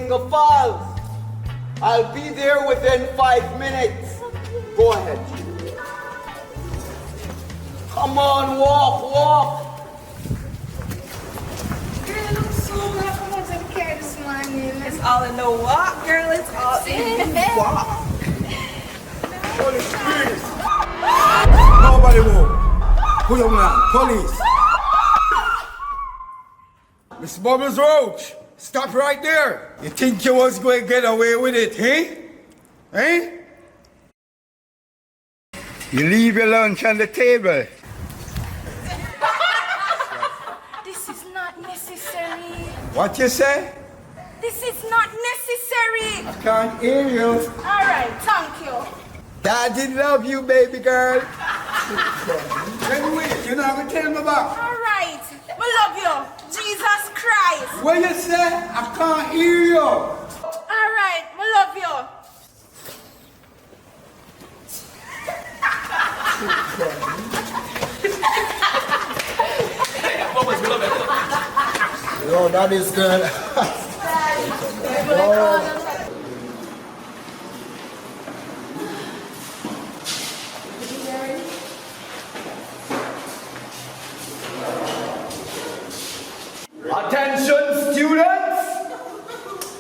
finger falls. I'll be there within 5 minutes. Go ahead. Come on, walk. Girl, I'm so glad I wasn't care this morning. It's all in the walk, girl. It's all in the walk. Police, please. Nobody move. Pull your man. Police. Miss Bubbles Roach, stop right there. You think you was going to get away with it, eh? You leave your lunch on the table. This is not necessary. What you say? This is not necessary. I can't hear you. All right, thank you. Daddy love you, baby girl. Anyway, you're not going to tell me about. All right, we love you. Jesus Christ. What you say? I can't hear you. All right, we love you. Yo, that is good. Attention, students!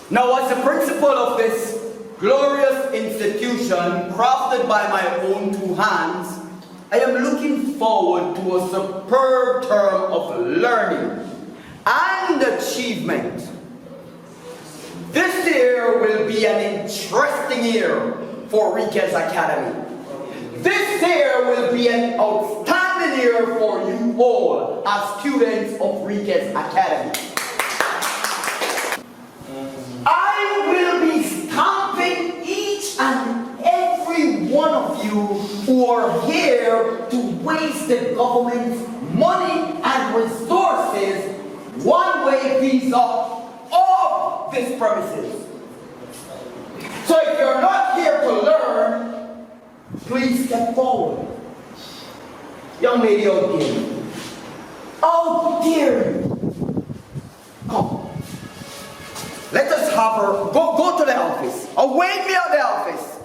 Now, as the principal of this glorious institution, crafted by my own two hands, I am looking forward to a superb term of learning and achievement. This year will be an interesting year for Riquez Academy. This year will be an outstanding year for you all as students of Riquez Academy. I will be stamping each and every one of you who are here to waste the government's money and resources one-way visa off this premises. So if you're not here to learn, please step forward. Young lady out there, how dare you? Come. Let us have her go to the office. Await me at the office.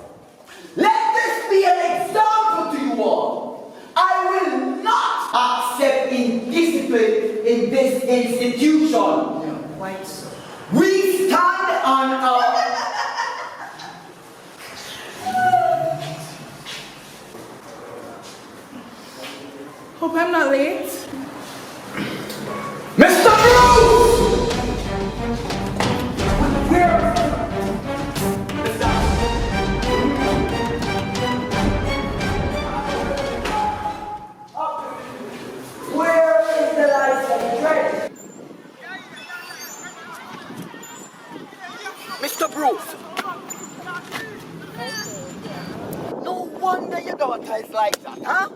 Let this be an example to you all. I will not accept indiscipline in this institution. White, sir. We stand on our... Hope I'm not late. Mr. Bruce! Where? Where is the license plate? Mr. Bruce! No wonder your daughter is like that, huh?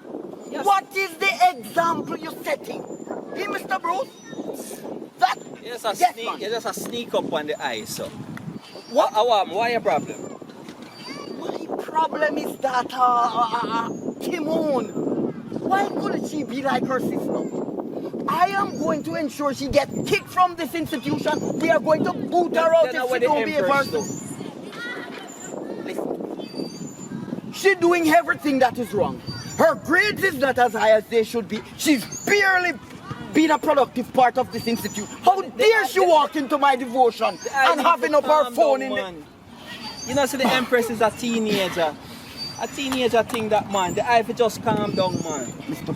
Yes. What is the example you're setting? Hey, Mr. Bruce? That? You're just a sneak up on the ice, so. What? Why your problem? My problem is that, Timon. Why couldn't she be like her sister? I am going to ensure she gets kicked from this institution. We are going to boot her out if she don't behave herself. Listen. She's doing everything that is wrong. Her grades is not as high as they should be. She's barely been a productive part of this institute. How dare she walk into my devotion and having up her phone in the... You know, so the Empress is a teenager. A teenager thing that, man. The Ivy just calm down, man. Mr.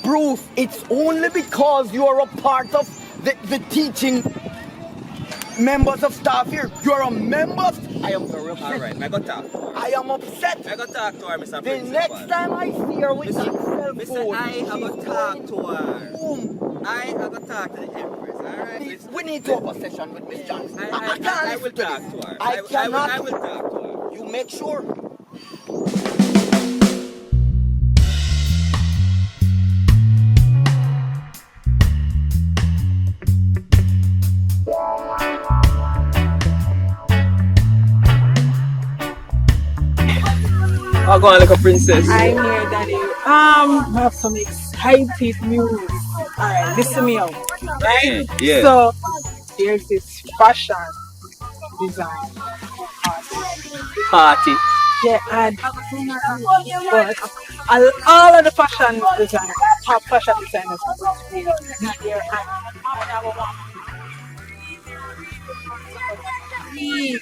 Bruce, it's only because you are a part of the teaching members of staff here. You're a member of... I am very upset. Alright, I got talk to her. I am upset. I got talk to her, Mr. The Principal. next time I see her with that cell phone, I got talk to her. Home. I got talk to the Empress, alright? We need to have a session with Miss Johnson. I can't I will listen to talk this. to her. I cannot. I will talk to her. You make sure. I'll go on like a princess. I'm here, Daddy. I have some exciting news. Alright, listen me out. Right? Yeah. So, there's this fashion design Party. yeah, and but all of the fashion designers, top fashion designers are going to be there, and please,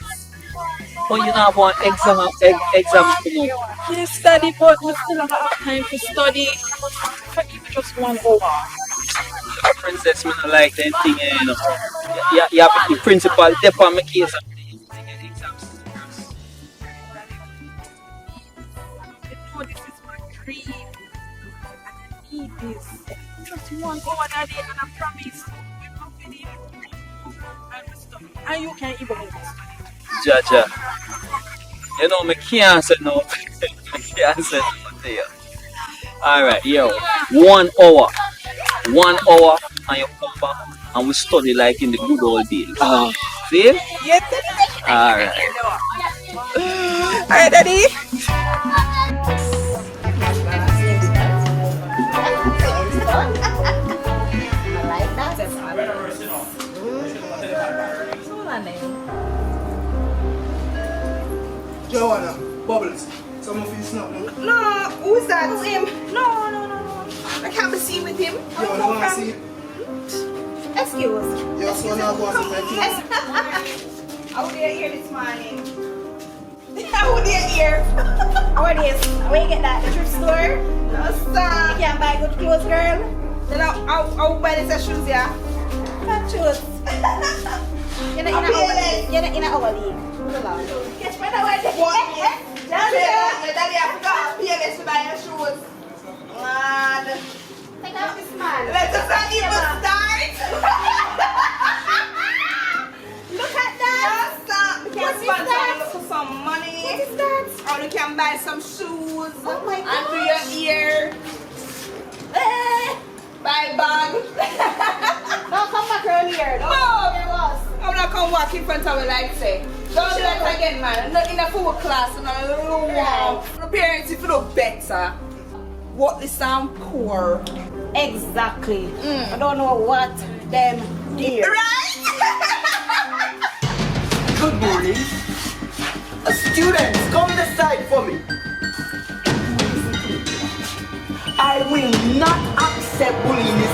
Oh, you not want exam tomorrow. you study, but we still don't have time to study. For even just 1 hour. Princess, me not like that thing, you know. You have the principal dep on my case. You know, this is my dream. And I need this. Just 1 hour, Daddy, and I promise you come with it. I will study. And you can even help me study. Jaja. You know, me can't say no. I can't say no to you. Alright, yo. 1 hour. 1 hour and you come back and we study like in the good old days. See? Yes, Alright. Alright, Daddy. Joanna, Bubbles, some of you snap now. No, who's that? Who's him? No. I can't be seen with him. You want to see? Excuse. Your son now go and see my kids. I would hear this morning. I would hear. What is? Where you get that? The thrift store? No, sir. You can't buy good clothes, girl. Then I'll buy this shoes, yeah. Fat shoes. You're not in our league. Catch my way. What? Daddy, I forgot PLS to buy your shoes. Man. Take out this man. Let us not even start. Look at that. Stop. We can sponsor for some money. What is that? Or we can buy some shoes. Oh my God. And do your ear. Buy bag. No, come back earlier. No. I'm not going to walk in front of you like say. Don't do that again, man. Not in a full class. No. The parents, if you look better, what this sound poor. Exactly. I don't know what them did. Right? Good morning. Students, come this side for me. I will not accept bullying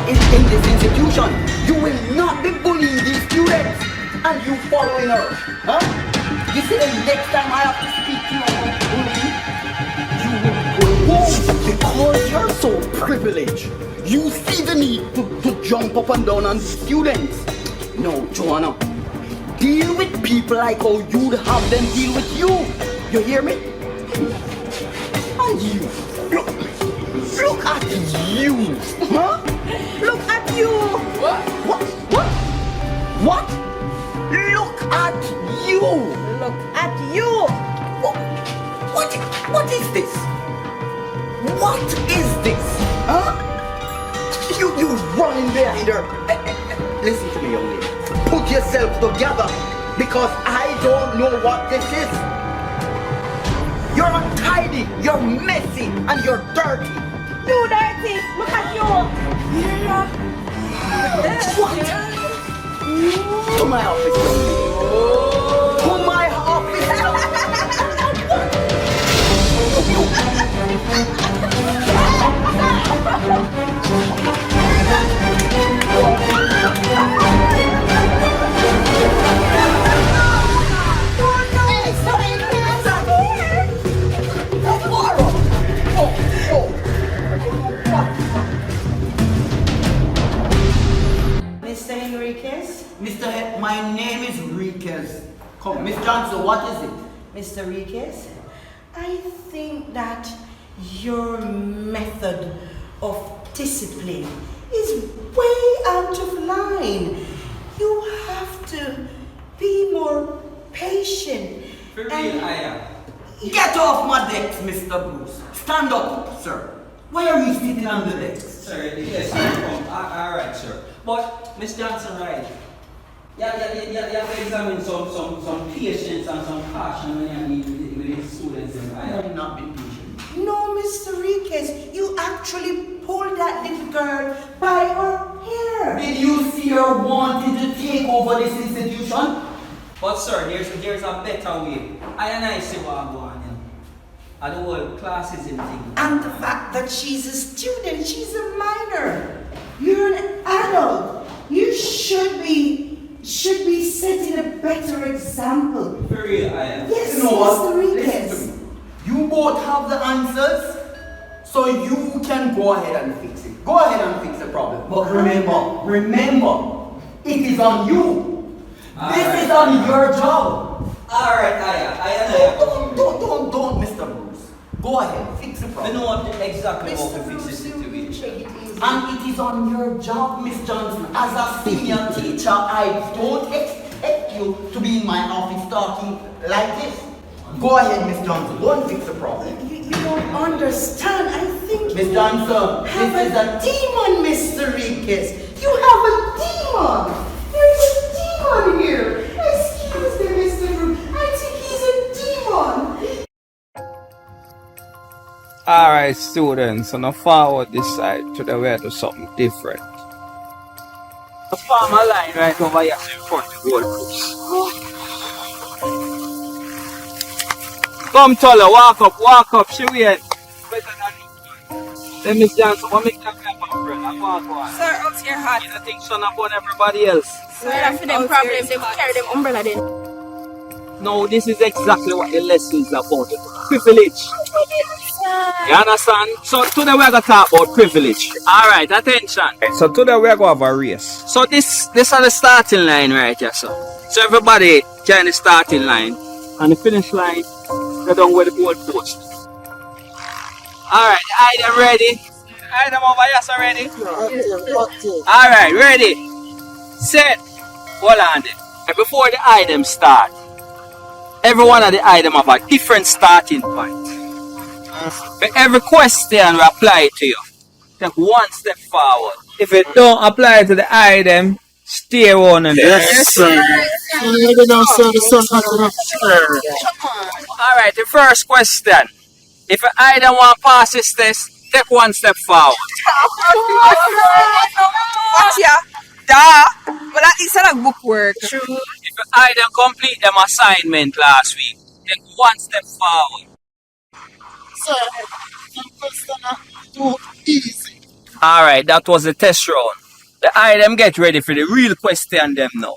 in this institution. You will not be bullying these students. And you following her. Huh? You see the next time I have to speak to you about bullying, you will go home because you're so privileged. You see the need to jump up and down on students. No, Joanna. Deal with people like how you'd have them deal with you. You hear me? And you. Look at you. Huh? Look at you. What? Look at you. Look at you. What is this? What is this? Huh? You running behind her. Listen to me, young lady. Put yourself together because I don't know what this is. You're untidy, you're messy, and you're dirty. You dirty. Look at you. What? To my office, young lady. To my office. Mr. Enriquez? My name is Enriquez. Come, Miss Johnson, what is it? Mr. Enriquez, I think that your method of discipline is way out of line. You have to be more patient. Get off my decks, Mr. Bruce. Stand up, sir. Why are you sitting on the decks? Sir, yes, sir. Alright, sir. But, Miss Johnson, right? You have to examine some patience and some caution when you meet with the students. I have not been patient. No, Mr. Enriquez, you actually pulled that little girl by her hair. Did you see her here wanted to take over this institution. But sir, there's a better way. I see what I'm going on. And the whole classism thing. And the fact that she's a student, she's a minor. You're an adult. You should be setting a better example. For real, I am. Yes, You know what? Mr. Listen Riquez. to me. You both have the answers, so you can go ahead and fix it. Go ahead and fix the problem. But remember, it is on you. This is on your job. Alright, I Don't, Mr. Bruce. Go ahead, fix the I problem. know what exactly how to Mr. fix Bruce, this situation. and it is on your job, Miss Johnson. As a senior teacher, I don't expect you to be in my office talking like this. Go ahead, Miss Johnson. Go and fix the problem. You don't understand. I think Miss Johnson, have this is a a demon, Mr. Riquez. You have a demon. There's a demon here. Excuse me, Mr. Bruce. I think he's a demon. Alright, students, so now forward this side to the way to something different. The farmer line right over here in front of the Gold Coast. Come, Tola, walk up, she wait. Better than you. Then Miss Johnson, what make that kind of umbrella? Go on. Sir, out here hot. You don't think son upon everybody else? Sir, after them problems, they will carry them umbrella then. No, this is exactly what the lesson is about. Privilege. You understand? So today we're going to talk about privilege. Alright, attention. So today we're going to have a race. So this is the starting line right here, so everybody join the starting line. And the finish line, go down where the goal post. Alright, item ready? Item over here, so ready? Alright, ready? Set. Hold on there. And before the item start, every one of the item have a different starting point. For every question we apply to you, take one step forward. If it don't apply to the item, stay on and Yes, sir. Alright, the first question. If an item want pass this test, take one step forward. Watch ya. Da. Well, at least I like book work. True. If an item complete them assignment last week, take one step forward. Sir, some question are too easy. Alright, that was the test round. The item get ready for the real question them now.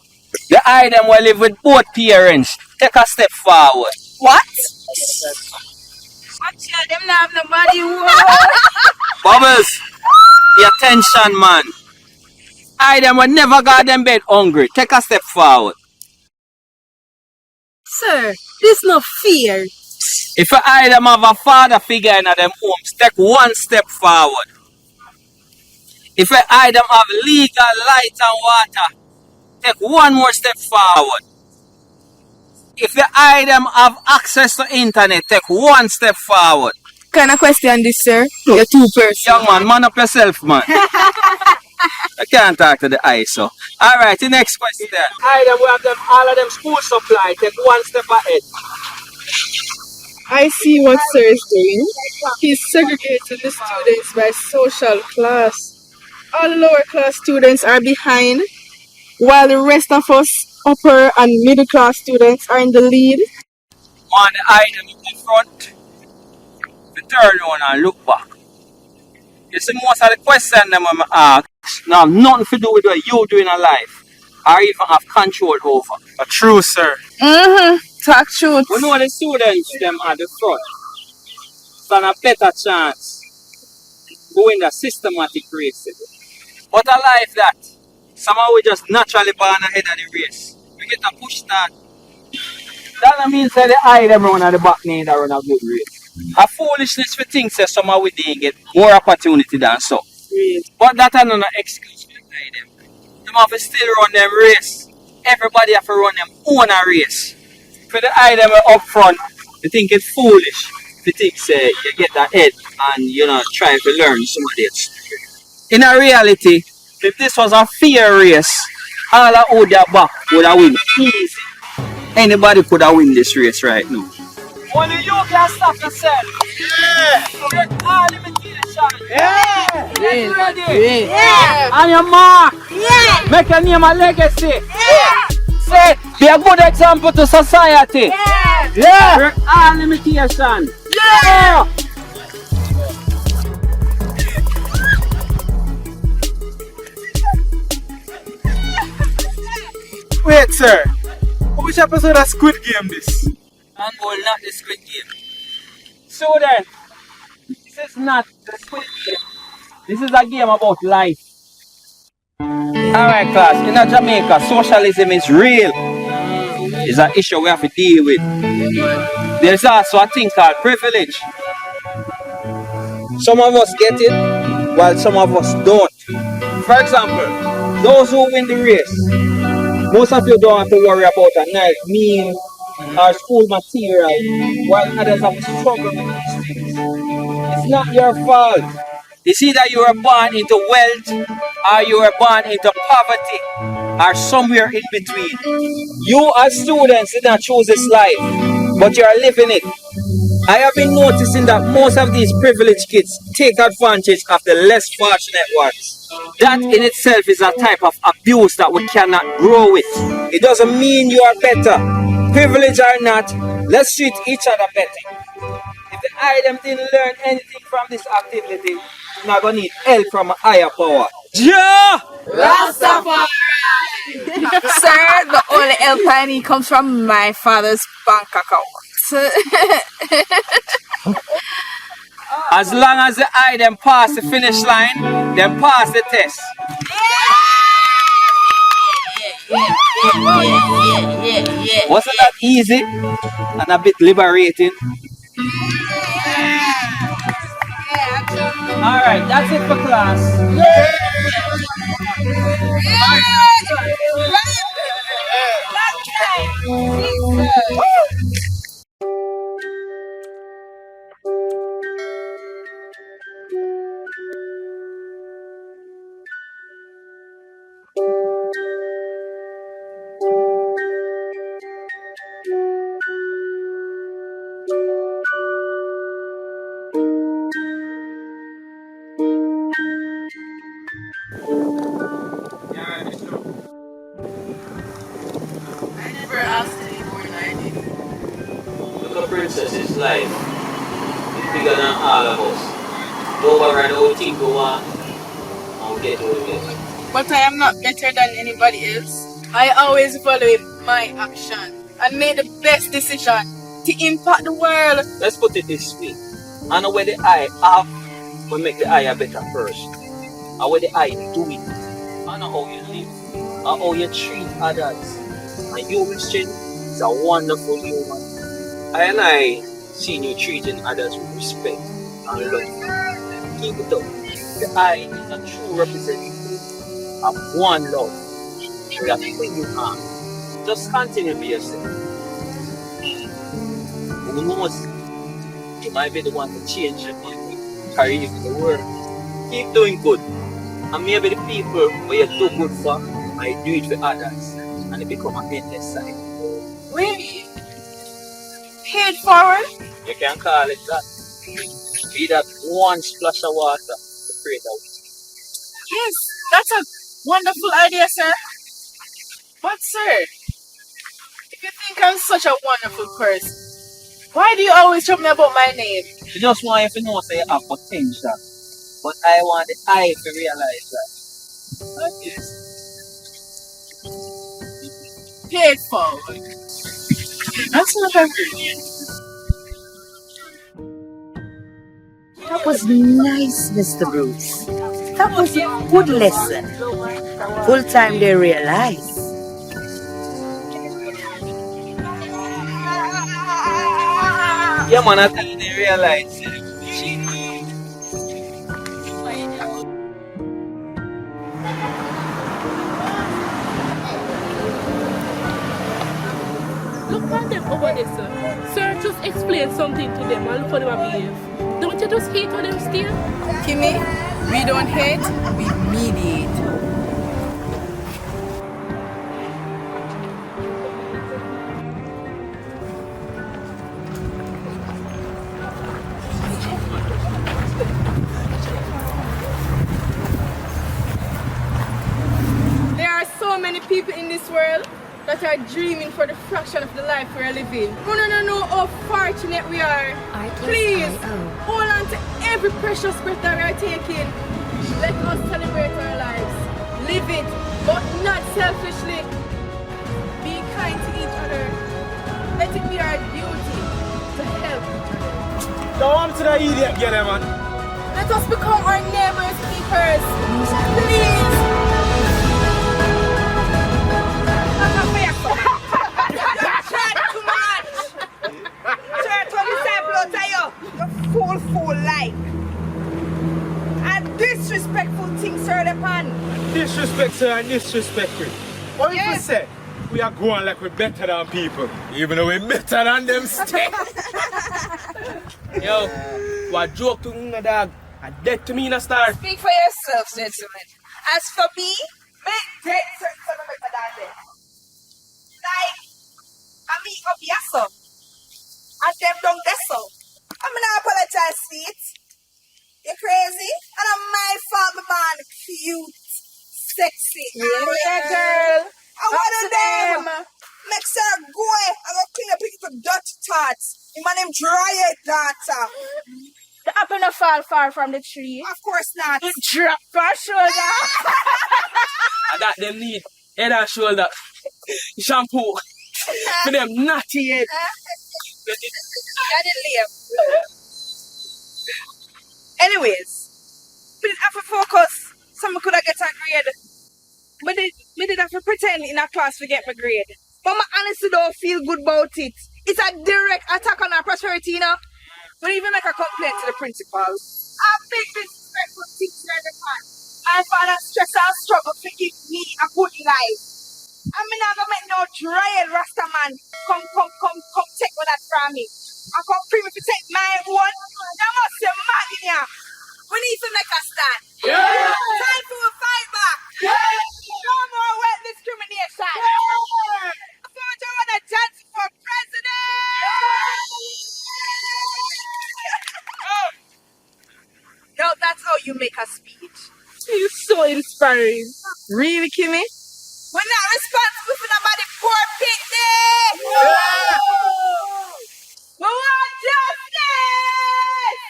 The item will live with both parents. Take a step forward. What? Watch ya. Them not have nobody. Bubbles, the attention man. Item will never got them bed hungry. Take a step forward. Sir, this no fear. If an item have a father figure in them homes, take one step forward. If an item have legal light and water, take one more step forward. If the item have access to internet, take one step forward. Kind of question this, sir? You're two person. Young man up yourself, man. I can't talk to the ISO. Alright, the next question. Item we have them all of them school supply, take one step ahead. I see what sir is doing. He's segregating the students by social class. All lower class students are behind, while the rest of us upper and middle class students are in the lead. On the item in the front, the turn around and look back. You see, most of the questions them I ask now have nothing to do with what you do in a life, or even have control over. True, sir. Talk truth. We know the students them at the front stand a better chance going the systematic race. But a life that somehow we just naturally born ahead of the race. We get a push start. That don't mean that the eye everyone at the back need to run a good race. A foolishness for things that somehow we didn't get more opportunity than so. But that is not an excuse for the guy them. Them have to still run them race. Everybody have to run them own a race. For the item up front, you think it's foolish. You think say you get ahead and you know try to learn somebody else. In a reality, if this was a fair race, all the out there back would have win easy. Anybody could have win this race right now. Only you can stop yourself. Yeah. Get all limitations. Yeah. Ready? Yeah. On your mark. Yeah. Make a your name a legacy. Yeah. Say, be a good example to society. Yeah. Yeah. Break all limitation. Yeah. Wait, sir. Which episode of Squid Game this? And all not the Squid Game. Student, this is not the Squid Game. This is a game about life. Alright class, in Jamaica, socialism is real. It's an issue we have to deal with. There's also a thing called privilege. Some of us get it, while some of us don't. For example, those who win the race, most of you don't have to worry about a nice meal or school material, while others have to struggle with these things. It's not your fault. It's either you were born into wealth or you were born into poverty or somewhere in between. You as students did not choose this life, but you are living it. I have been noticing that most of these privileged kids take advantage of the less fortunate ones. That in itself is a type of abuse that we cannot grow with. It doesn't mean you are better. Privilege or not, let's treat each other better. If the item didn't learn anything from this activity, you're not going to need help from a higher power. Yeah! Rastafari! Sir, the only help I need comes from my father's bank account. As long as the item pass the finish line, then pass the test. Wasn't that easy and a bit liberating? Alright, that's it for class. Look at Princess's life. It's bigger than all of us. Don't worry, the whole thing go on. I'll get what we get. But I am not better than anybody else. I always follow my action and make the best decision to impact the world. Let's put it this way. I know where the eye have, we make the eye better first. And where the eye do it. I know how you live. And how you treat others. And human strength is a wonderful human. I seen you treating others with respect and love. Keep it up. The eye is a true representative of one love. That's who you are. Just continue to be yourself. Who knows? You might be the one to change your career in the world. Keep doing good. And maybe the people where you do good for might do it for others. And it become a endless cycle. Really? Paid forward? You can call it that. Be that one splash of water to create a whiskey. Yes, that's a wonderful idea, sir. But sir, if you think I'm such a wonderful person, why do you always tell me about my name? I just want you to know that you have potential. But I want the eye to realize that. Okay. Paid forward. That's not a word. That was nice, Mr. Bruce. That was a good lesson. Full time they realize. Yeah, man, I tell you, they realize. Look at them over there, sir. Sir, just explain something to them and look how they behave. Don't you just hate how them still? Kimmy, we don't hate, we mediate. There are so people in this world that are dreaming for the fraction of the life we are living. We don't know how fortunate we are. Please, hold on to every precious breath that we are taking. Let us celebrate our lives. Live it, but not selfishly. Be kind to each other. Let it be our duty to help each other. Don't want to the idiot get him, man. Let us become our neighbors' keepers. Please. Fool like. And disrespectful things are upon. Disrespect, sir, and disrespect, we. What if we say we are going like we're better than people, even though we're better than them still? Yo, what joke to me, dog? And dead to me in a star. Speak for yourself, gentlemen. As for me, make dead certain son better than them. Like, I mean up your son. And them don't get so. I'm gonna apologize, sweet. You crazy? And I'm my father man, cute, sexy. Yeah, girl. I want them. Make sure go and go clean up the dirty thoughts. My name dry it, daughter. The apple not fall far from the tree. Of course not. It drop for shoulder. And that them need head and shoulder shampoo for them naughty head. Anyways, we did have to focus. Someone could have get a grade. We did have to pretend in a class to get my grade. But I honestly don't feel good about it. It's a direct attack on our prosperity, you know. We even make a complaint to the principal. A big disrespectful teacher in the class. My father stress and struggle to give me a good life. I'm not gonna make no dry Rasta man come take what that from me. I come free me to take my one. That must be mad in here. We need to make a stand. Yeah. Time to fight back. Yeah. No more wet discrimination. Yeah. So I want to dance for president. No, that's how you make a speech. You're so inspiring. Really, Kimmy? We're not responsible for nobody poor picnic! Yeah. We want justice!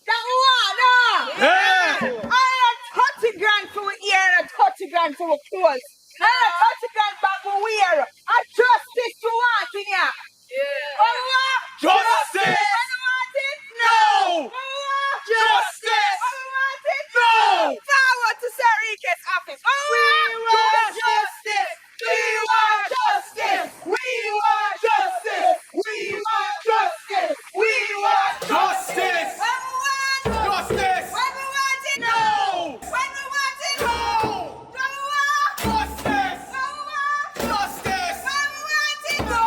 That we want, no! Yeah. I have 30 grand for we ear and 30 grand for we clothes. And a 30 grand bag we wear. A justice we want in here. Yeah. We want Justice! We want it? No! We want Justice! We want it? No! Forward to Sir Enrique's office. We want justice! We want justice! We want justice! We want justice! We want Justice! When we want Justice! When we want it! No! When we want it! No! When we want Justice! When we want Justice! When we want it! No!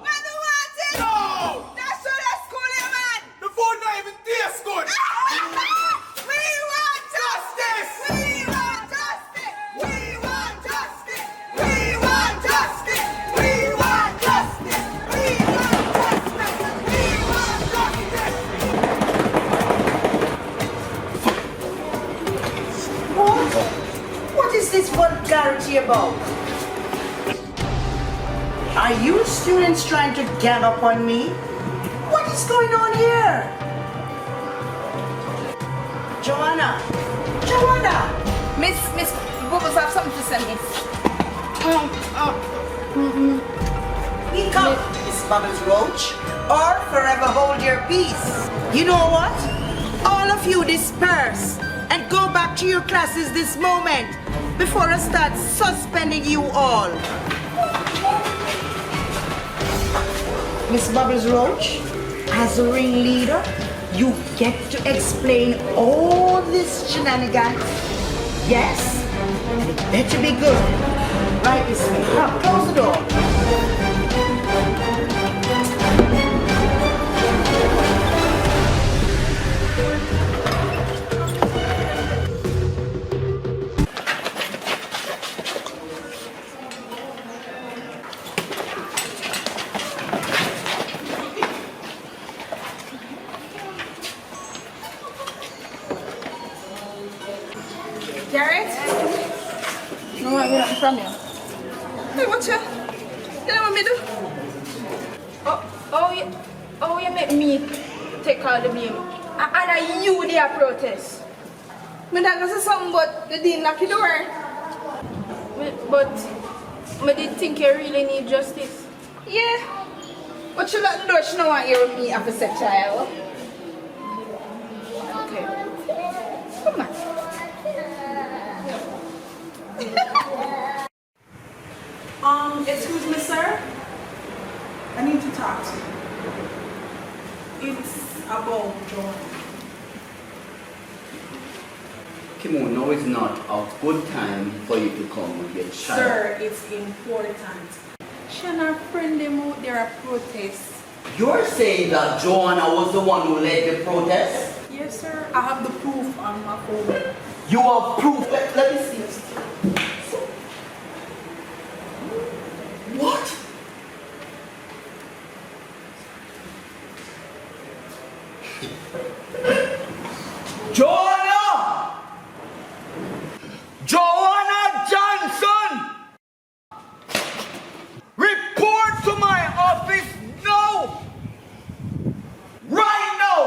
When we want it! No! That's so that's cool, yeah, man! The phone not even tastes good! We want justice! We want justice! We want justice! We want justice! We want justice! We want justice! We want justice! What? What is this vulgarity about? Are you students trying to gang up on me? What is going on here? Joanna! Joanna! Miss Bubbles have something to say, miss. Speak up, Miss Bubbles Roach, or forever hold your peace. You know what? All of you disperse and go back to your classes this moment before I start suspending you all. Miss Bubbles Roach, as a ringleader, you get to explain all this shenanigans. Yes? And it better be good. Right this way. Come, close the door. Garrett? No, I want from you. Hey, watch out. You know what me do? Oh, you make me take all the blame. And you there protest. Me not gonna say something, but the dean knock the door. But I did think you really need justice. Yeah. But she lock the door, she don't want you with me after sex child. Okay. Come on. Excuse me, sir. I need to talk to you. It's about John. Kimon, now is not a good time for you to come with your child. Sir, it's important. She and her friend them out there are protest. You're saying that Joanna was the one who led the protest? Yes, sir. I have the proof on my phone. You have proof. Let me see this. What? Joanna! Joanna Johnson! Report to my office now! Right now!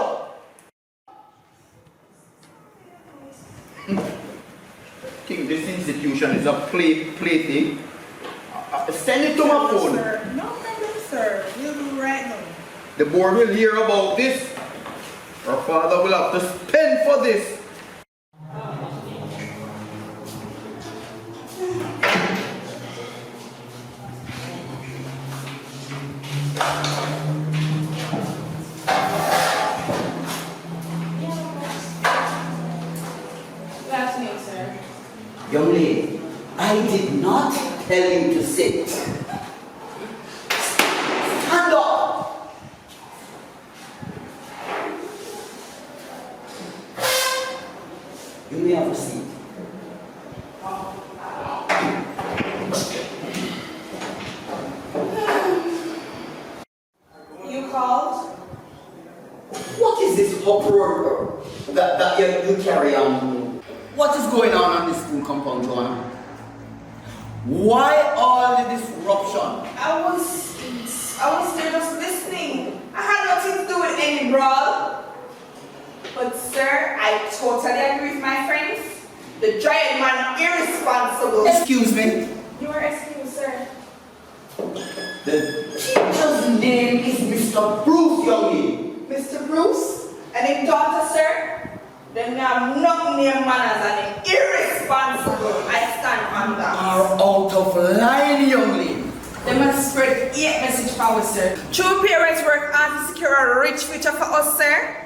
King, this institution is a plaything. Send it to my phone. Sir. No problem, sir. We'll do right now. The board will hear about this. Our father will have to spend for this. Last name, sir. Young lady, I did not tell you to sit. Stand up. You may have a seat. You called? What is this uproar that you carry on? What is going on this school compound, Joanna? Why all the disruption? I was there just listening. I had nothing to do with any brawl. But sir, I totally agree with my friends. The giant man irresponsible. Excuse me. You are excused, sir. The teacher's name is Mr. Bruce, young lady. Mr. Bruce, and his daughter, sir. Then I'm not near manners and irresponsible. I stand on that. Are out of line, young lady. They must spread hate message for us, sir. True parents work hard to secure a rich future for us, sir.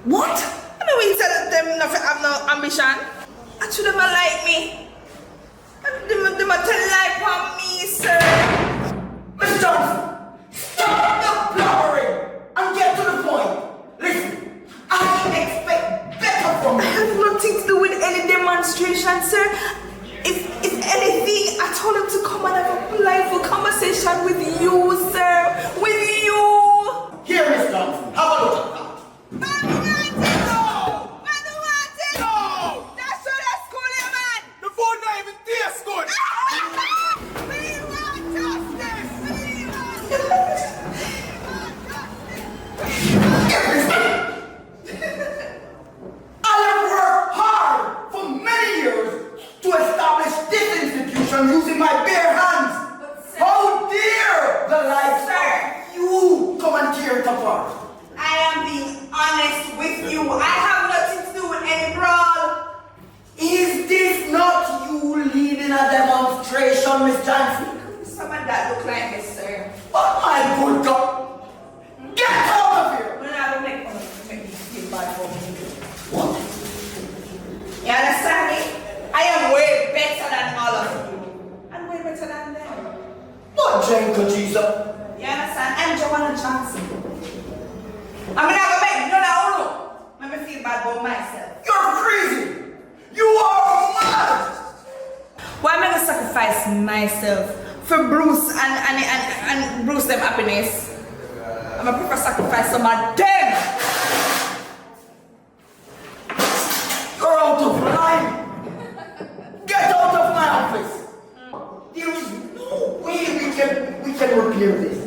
What? I mean, we said that them not have no ambition. Actually, them a like me. Them a tell lie for me, sir. Mr. Johnson, stop the blabbering and get to the point. Listen, I expect better from I you. have nothing to do with any demonstration, sir. If anything, I told him to come and have a polite conversation with you, sir. With you. Here, Miss Johnson, have a look at that. The phone not even tastes good. I have worked hard for many years to establish this institution using my bare hands. How dare the likes of you come and tear it apart? I am being honest with you. I have nothing to do with any brawl. Is this not you leading a demonstration, Miss Johnson? Someone that look like this, sir. Oh my good God! Get out of here! When I don't make me feel bad for me. What? You understand me? I am way better than all of you. I'm way better than them. What, Jenko Jesus? You understand? I'm Joanna Johnson. I'm not gonna make none of you make me feel bad about myself. You're crazy! You are mad! Why am I gonna sacrifice myself for Bruce and Bruce them happiness? I'm gonna prefer sacrifice some of them. You're out of line! Get out of my office! There is no way can repair this.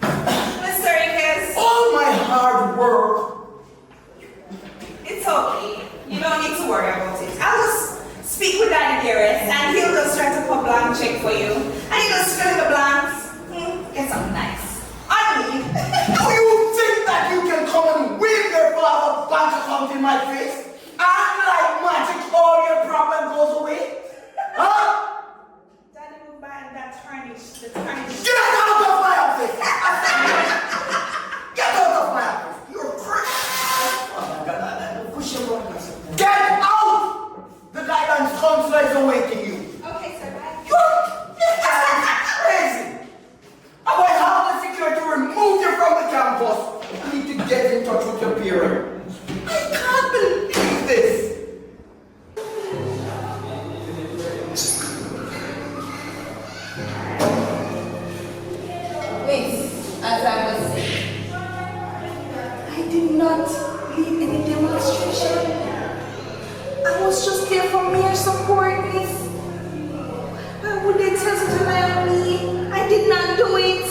Mr. Enriquez, All my hard work. it's okay. You don't need to worry about it. I'll just speak with Daddy Gareth and he'll just write up a blank check for you. And you just fill in the blanks. Get something nice. I mean, Do you think that you can come and wave your father's bank account in my face? And like magic, all your problem goes away? Huh? Daddy will buy that tarnish. The tarnish. Get out of my office! Get out of my office! You're crazy! Oh my God, push your buttons. Get out! The guidance counselor is awaiting you. Okay, sir, bye. You're crazy! I might have the security remove you from the campus. You need to get in touch with your parents. I can't believe this. Miss, as I was saying, I did not lead any demonstration. I was just there for mere support, Miss. Why would they tell such a lie on me? I did not do it.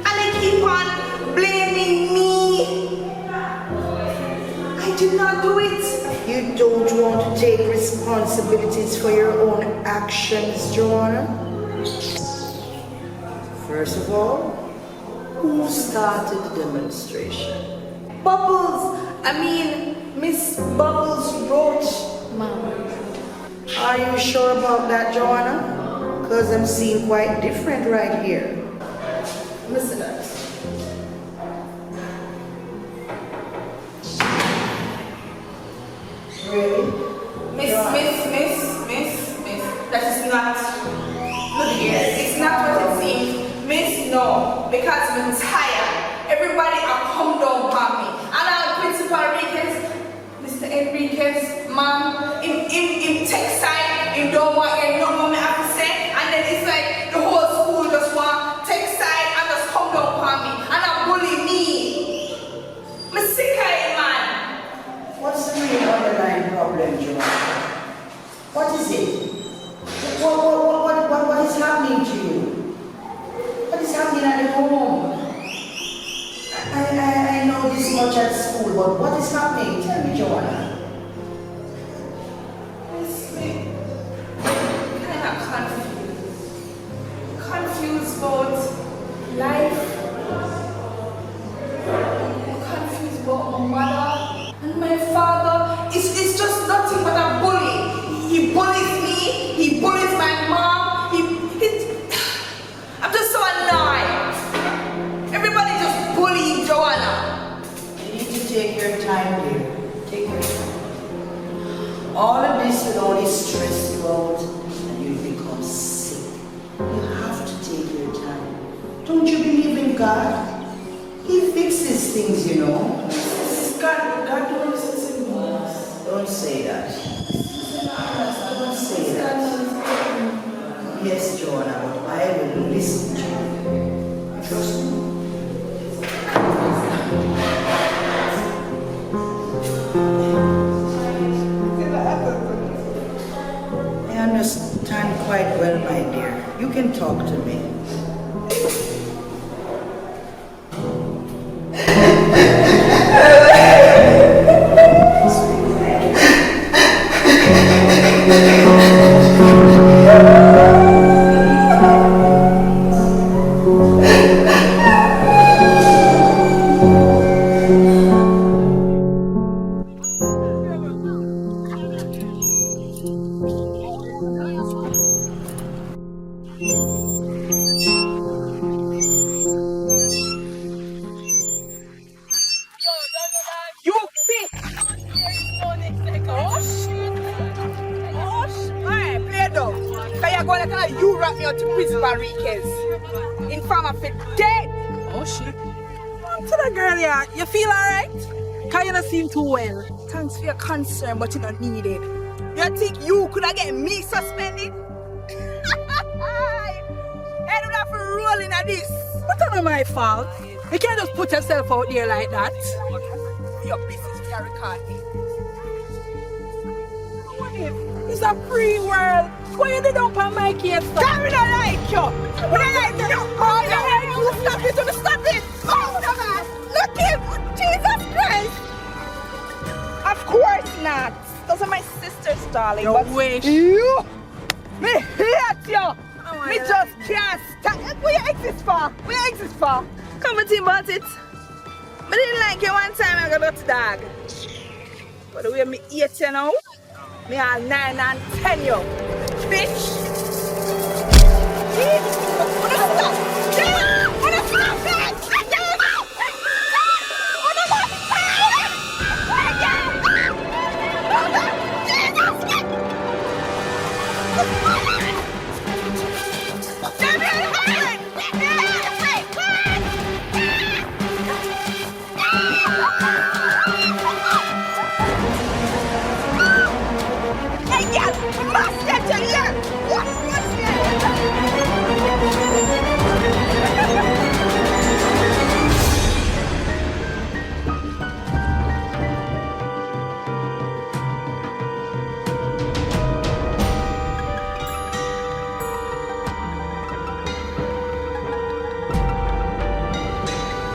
And they keep on blaming me. I did not do it. You don't want to take responsibilities for your own actions, Joanna? First of all, who started the demonstration? Bubbles, Miss Bubbles wrote, Mama. Are you sure about that, Joanna? Because I'm seeing quite different right here. Listen to us. Really? Miss, that is not, look here, it's not what it seems. Miss, no, because I'm tired. Everybody are come down upon me. And our Principal Enriquez, Mr. Enriquez, ma'am, in text side, in don't want to know what I have to say. And then it's like the whole school just want text side and just come down upon me. And bully me. I'm sick of it, man. What's the real underlying problem, Joanna? What is it? What is happening to you? What is happening at home? I know this much at school, but what is happening? Tell me, Joanna. Kind of confused about life. I'm confused about my mother and my father. It's just nothing but a bully. He bullies me. He bullies my mom. I'm just so annoyed. Everybody just bullying Joanna. You need to take your time, dear. Take your time. All of this will only stress you out and you'll become sick. You have to take your time. Don't you believe in God? He fixes things, you know. God don't listen to me. Don't say that. Don't say that. Yes, Joanna, but I will listen to you. Trust me. I understand quite well, my dear. You can talk to me. You bitch! Oh shit! Oh shit! Alright, play it down. Because you're going to tell you wrap me out to Principal Enriquez. In front of it dead. Oh shit! To the girl, yeah. You feel alright? Cause you don't seem too well. Thanks for your concern, but you don't need it. You think you could have get me suspended? I don't have to roll in at this. But that's not my fault. You can't just put yourself out there like that. Your business carry card. What if it's a free world? Why you did up on my case? Damn it, I like like you. We don't like you. Oh, you stop it. You stop it. Oh, come on. Look him. Jesus Christ. Of course not. Those are my sisters, darling. You but wish. You. Me hate you. Me just can't stand. What you exist for? What you exist for? Come and think about it. I didn't like you one time I got a dog. But the way me hate you now, me are 9 and 10 you. Bitch. Wanna stop? Yeah! Wanna stop it?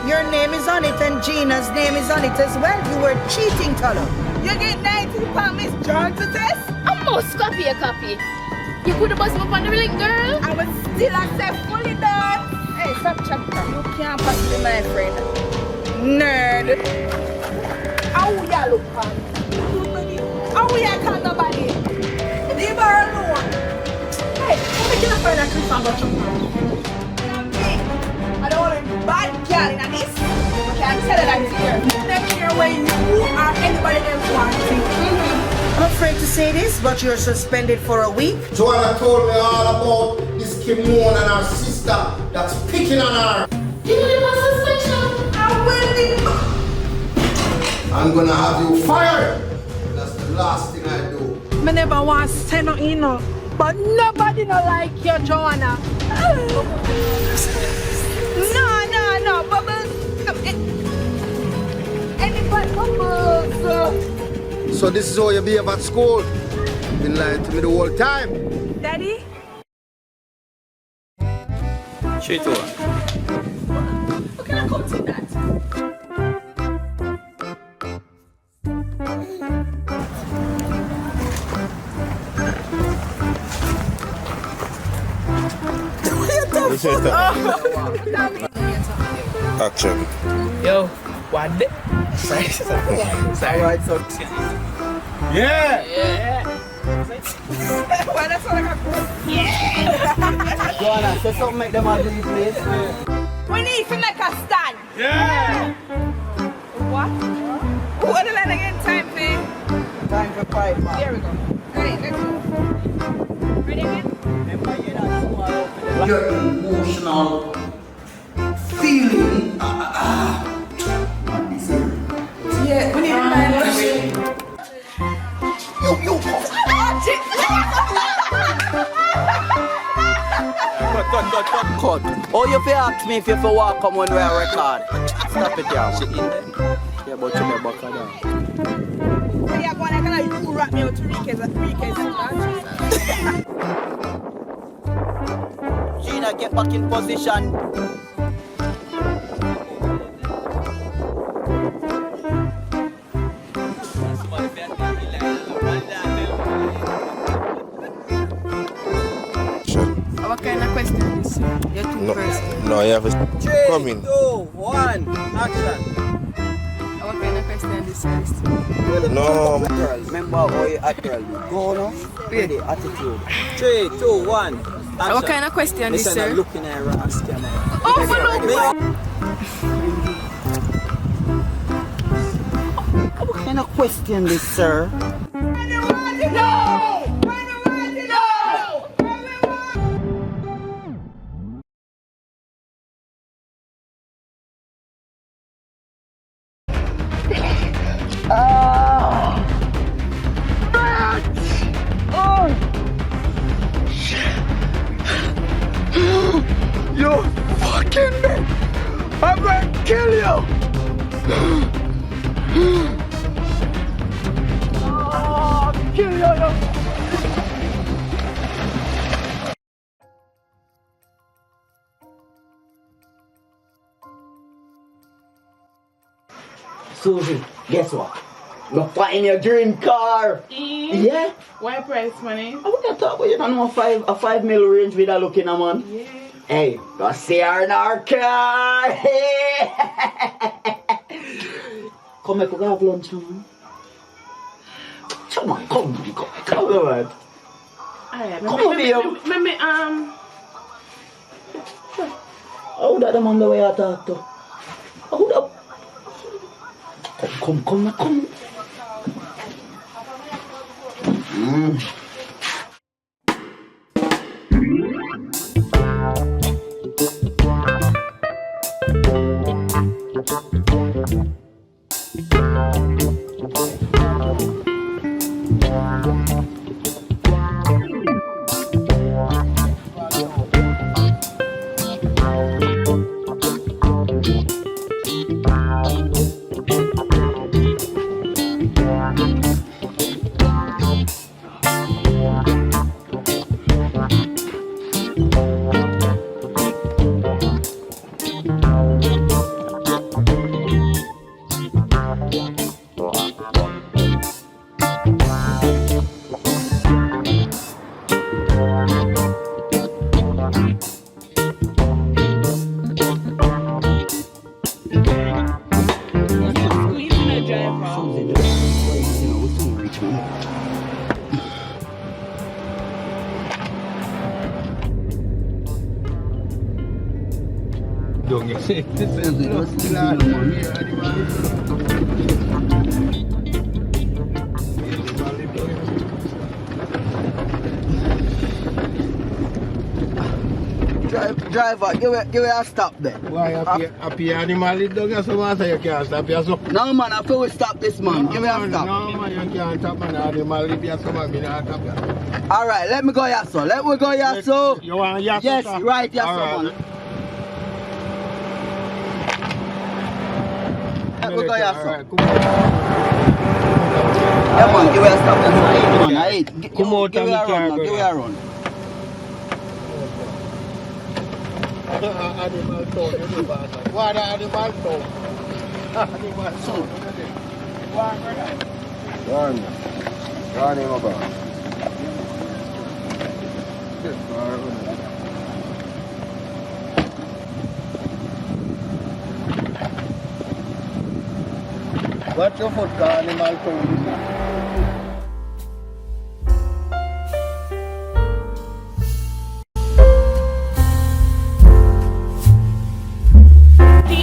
Your name is on it and Gina's name is on it as well. You were cheating, Tolo. You get 90 pounds, Miss Jones to test? I must copy a copy. You could have buzzed me up on the link, girl. I was still accept fully done. Hey, stop chatting. You can't pass me, my friend. Nerd. How you look, man? How you call nobody? Leave her alone. Hey, how did you find that clip and got you? I don't want a bad girl in this. Okay, I tell her that here. Next year when you or anybody else wants to. I'm afraid to say this, but you're suspended for a week. Joanna told me all about this Kimon and her sister that's picking on her. You know the suspension. I will be. I'm gonna have you fired. That's the last thing I do. I never want to say no, you know. But nobody no like you, Joanna. No, Bubbles. Anybody, Bubbles. So this is how you behave at school. Been lying to me the whole time. Daddy? 3, 2, 1. How can I come to that? Action. Yo, what the? Sorry. Yeah! Well, that's what I got. Joanna, say something make them ugly, please. We need to make a stand. Yeah! What? What the line again? Time for? Time for 5, man. Here we go. Ready, let's go. Ready again? Your emotional feeling. Yeah, we need to find Cut. Oh, you feel ask me if you feel walk come when we are record. Stop it, yeah. She in there. Yeah, but you never back down. So yeah, go on, I can you wrap me out to Rika's. Gina, get back in position. What kind of question is you're too personal? No, you have to 3, come in. 2, 1, action. What kind of question is yours? No. Girl, remember how you act, girl. Go now. Ready, attitude. 3, 2, 1, action. What kind of question is, Listen, sir? I'm looking at her ass camera. Oh, for What kind of question this, sir? You fucking me! I'm gonna kill you! Oh, kill you! Susie, guess what? Go find your dream car. Yeah? Why price money? I would have thought, but you don't know a 5 mil range with a looking a man. Yeah. Hey, go see her in our car. Hey. Come here, we have lunch, man. Come on, come on. Alright, Come on, here. How that the man the way I talk to? How that? Come. Don't you see? Driver, give me a stop there. Why happy animal it don't get so much you can't stop here so. No man, I feel we stop this man. Give me a stop. No man, you can't stop man. Animal it here so much me not stop here. Alright, let me go yasso. Let me go yasso. You want yasso? Yes, sir? right yasso Alright. man. Let me go yasso. Alright, come on. Yeah man, give me a stop. That's man. Come out give me a and run now. Give me a run. Animal town, you know that. What animal town? Animal town. Run him about. Watch your foot, animal town.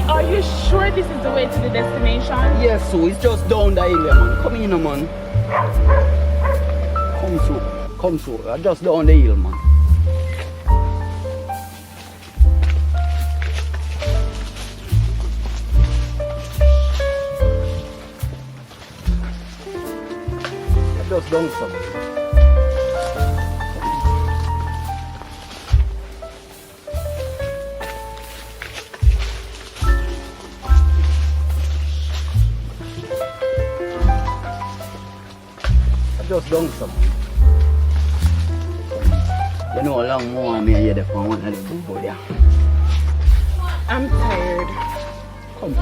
Are you sure this is the way to the destination? Yes, so it's just down the hill, man. Come in, man. Come through. Just down the hill, man. Just down some. Just down some. You know how long more me here the phone one of the people there. I'm tired. Come.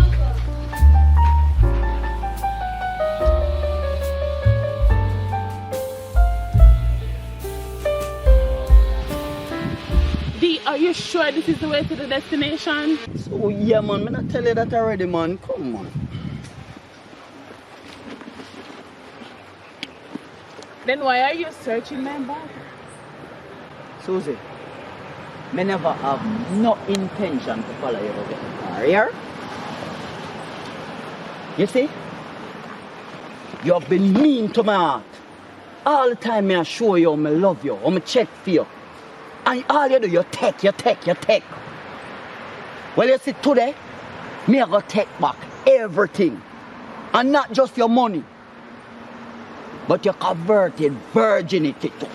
D, are you sure this is the way to the destination? So yeah man, I tell you that already man. Come on. Then why are you searching my bag? Susie, me never have no intention to follow you over there. Here? You see? You have been mean to my heart. All the time me I show you me love you, or me check for you. And all you do, you take. Well, you see, today, me I go take back everything. And not just your money. But you converted virginity to.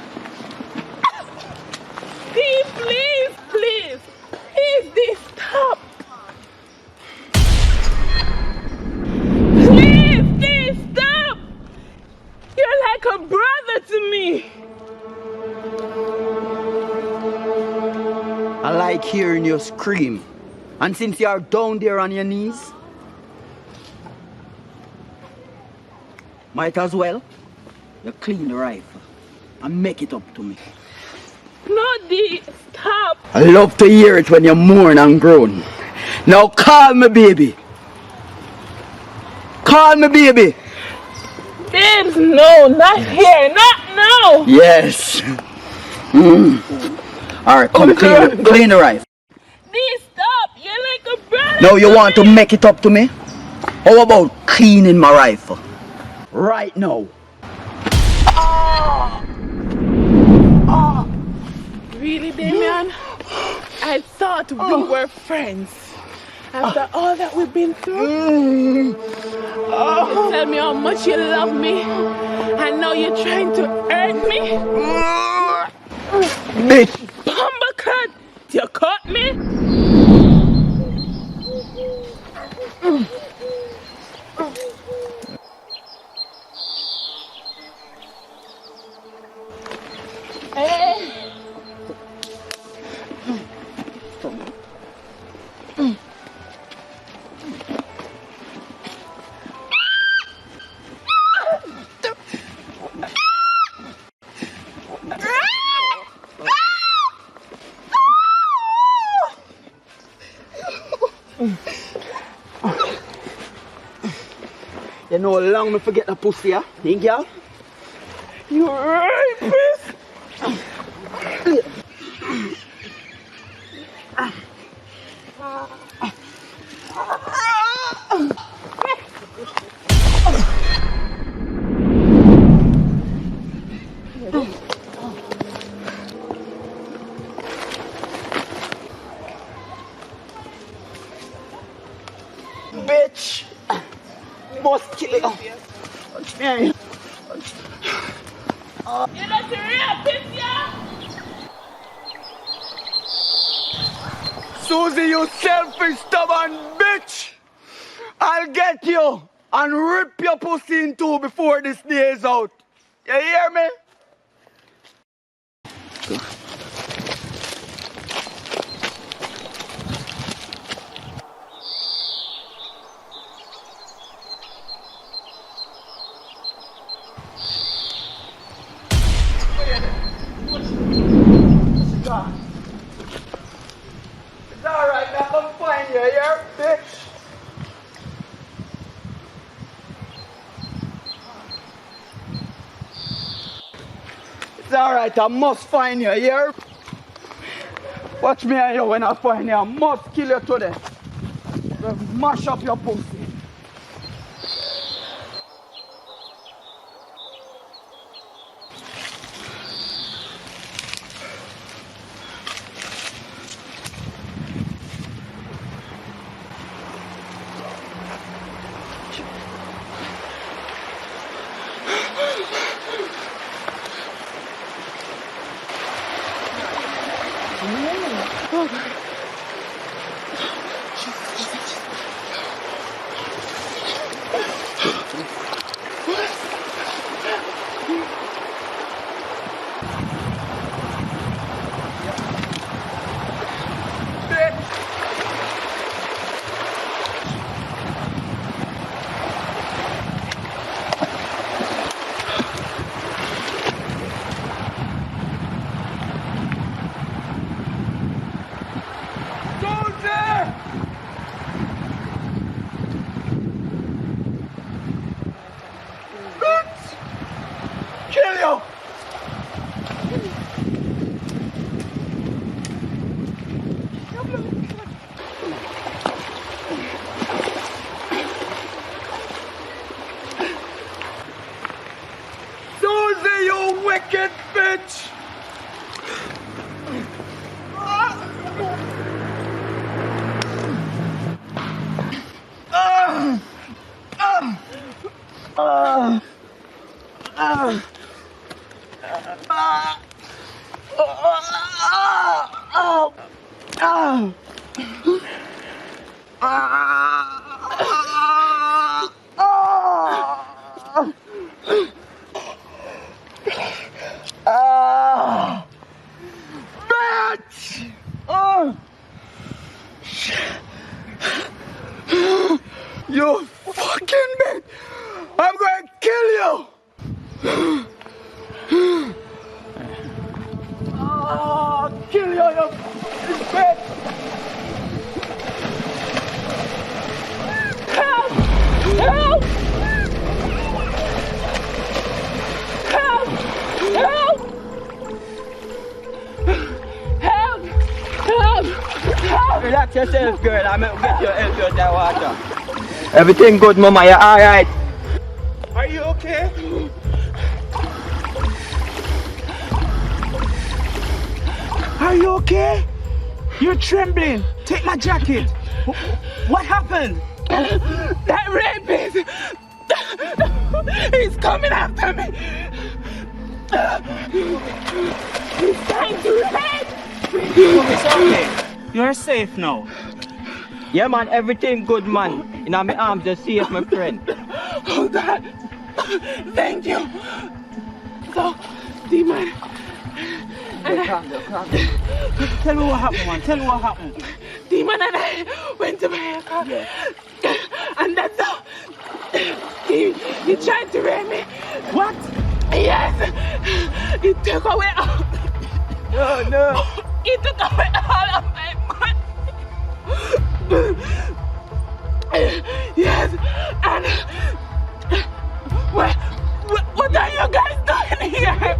Please, this stop. Please, stop. You're like a brother to me. I like hearing you scream. And since you are down there on your knees, Might as well. You clean the rifle and make it up to me. No, D, stop. I love to hear it when you mourn and groan. Now call me, baby. Call me, baby. Babes, no, not here, not now. Yes. Alright, come clean the rifle. D, stop. You're like a brother. Now you want to make it up to me? How about cleaning my rifle? Right now. Really, Damien? I thought we were friends. After all that we've been through. You tell me how much you love me. And now you're trying to hurt me? Bitch. Bumbacat, you caught me? Hey. You know how long me forget the pussy, huh? Think y'all? You rapist! Bitch! Must kill it. Punch me. You're not a rapist, yeah? Susie, you selfish, stubborn bitch! I'll get you and rip your pussy in two before this day is out. You hear me? It's alright, I'm gonna find you here, bitch. It's alright, I must find you here. Watch me and you when I find you. I must kill you today. Mash up your pussy. Kill you! Susie, you wicked bitch! Bitch! You fucking bitch! I'm going to kill you! I'll kill you, you bitch! Help! Help! Help! Help! Help! Help! Help! Relax yourself, girl. I'm gonna get you help you with that water. Everything good, mama. You're alright. Are you okay? Are you okay? You're trembling. Take my jacket. What happened? That rapist! He's coming after me! He's trying to rape! It's okay. You're safe now. Yeah, man. Everything good, man. In my arms, just safe, my friend. Oh God! Thank you! So, demon. Calm down. Tell me what happened, man. Tell me what happened. Demon and I went to Jamaica. Yeah. And that's how he tried to rape me. What? Yes! He took away all. No. He took away all of my money. Yes, and what are you guys doing here?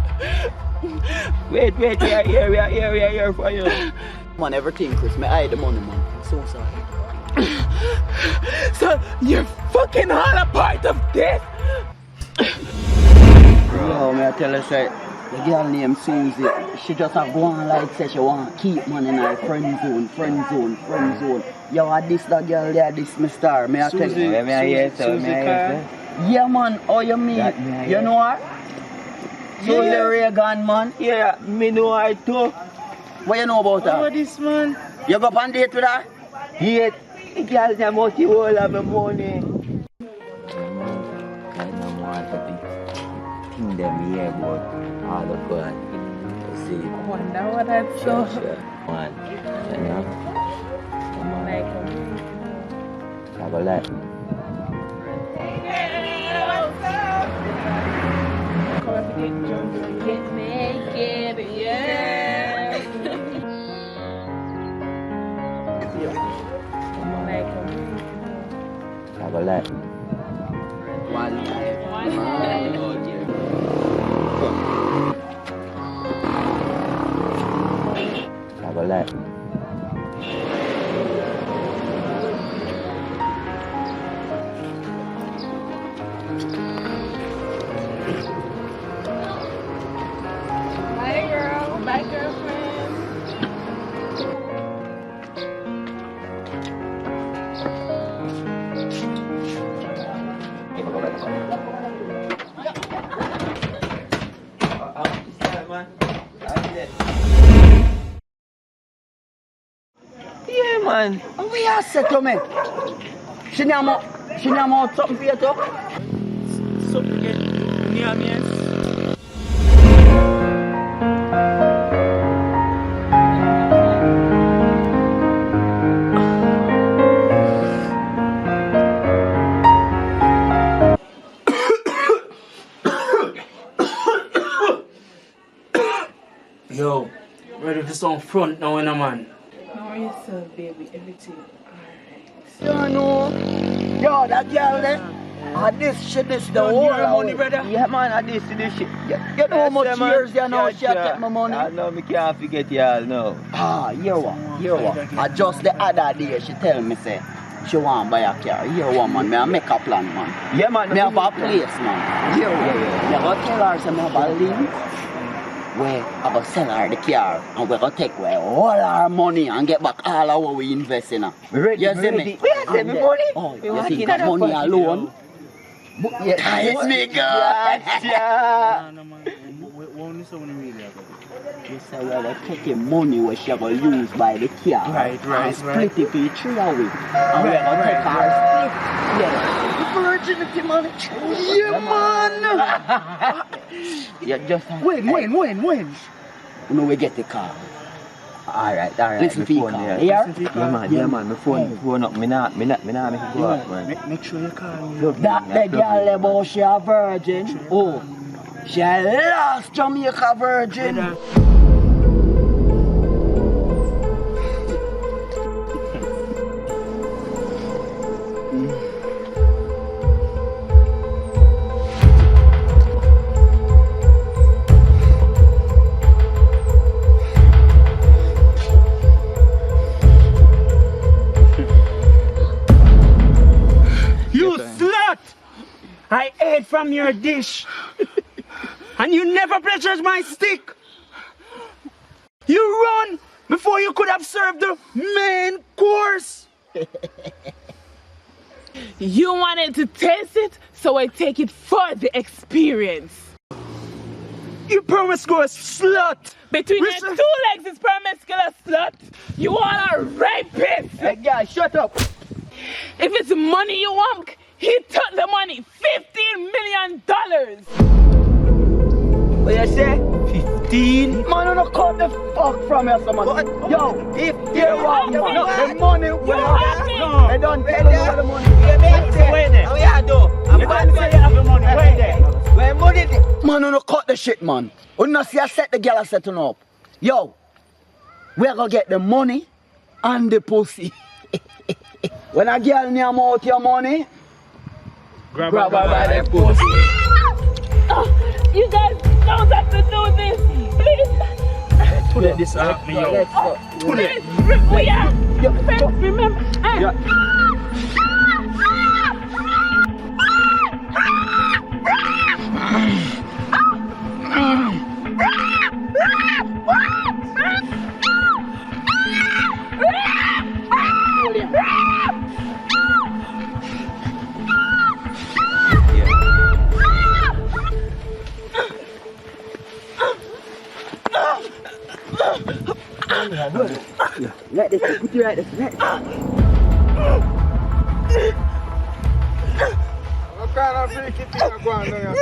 Wait, we are here for you. Man, everything, Chris. Me hide the money, man. I'm so sorry. So you're fucking all a part of this? Yo, me I tell you, say, the girl named Susie, she just a go on like say she want to keep man in her friend zone. Yo, this that girl there, this my star. Me I tell you. Susie Cant? Yeah, man. Oh, you mean? You know her? Susie Reagan, man. Yeah, me know her too. What you know about her? What this, man? You go on date with her? Date. The girl them must you all have the money. Them here, but all of God. See, I wonder what that's so. man, you know, come on, Like, have a life. get naked, yeah. Come on, Like, have a life. one life. Have a life. Bye, girl. Bye, girlfriend. Yeah, man. And we are set to me. She няма something for you too? Something get near me. Yo, ready for some front now, man. How are yourself, baby? Everything You know. Yo, that girl there. This shit is the whole money, brother. Yeah, man, this shit. You know how much years you know she take my money? I know, me can't forget y'all now. Hear what? I just the other day, she tell me, say, she want to buy a car. Hear what, man? Me I make a plan, man. Yeah, man. Me have a place, man. Hear what? Me go tell her, say, me have a link. Where I go sell her the car and we go take away all our money and get back all our we invest in her. You see me? We have the money. Oh, you think that money alone? Yes, me God. No, man. We only so many really. You say we are taking money where she going to use by the car. Right. And split it for 3 hours. And we are going to take her split. Yeah. Virginity money. Yeah, man. You just When? You know we get the car. Alright. Listen My to phone your there. call. Yeah, man. My phone up. Me not make it go off, man. Make sure you call me. Look, That the girl about she a virgin. Oh, she a last Jamaica virgin. You slut! I ate from your dish. And you never pleasured my stick. You run before you could have served the main course. You wanted to taste it, so I take it for the experience. You promiscuous slut. Between your two legs is promiscuous slut. You are a rapist. Hey, girl, shut up. If it's money you want, he took the money. $15 million. What you say? 15? Man, you don't cut the fuck from here, man. Yo, if you want the money, I don't tell you where the money is. Wait there. How you do? I'm going to say you have the money. Wait there. Where money? Man, you don't cut the shit, man. You not see I set the girl setting up. Yo, we're going to get the money and the pussy. When a girl name out your money, grab her by the pussy. You guys don't have to do this. Please. Pull it this out, me, yo. Pull it. We are. Remember. Let this put you right there. What kind of freaky thing are going on here?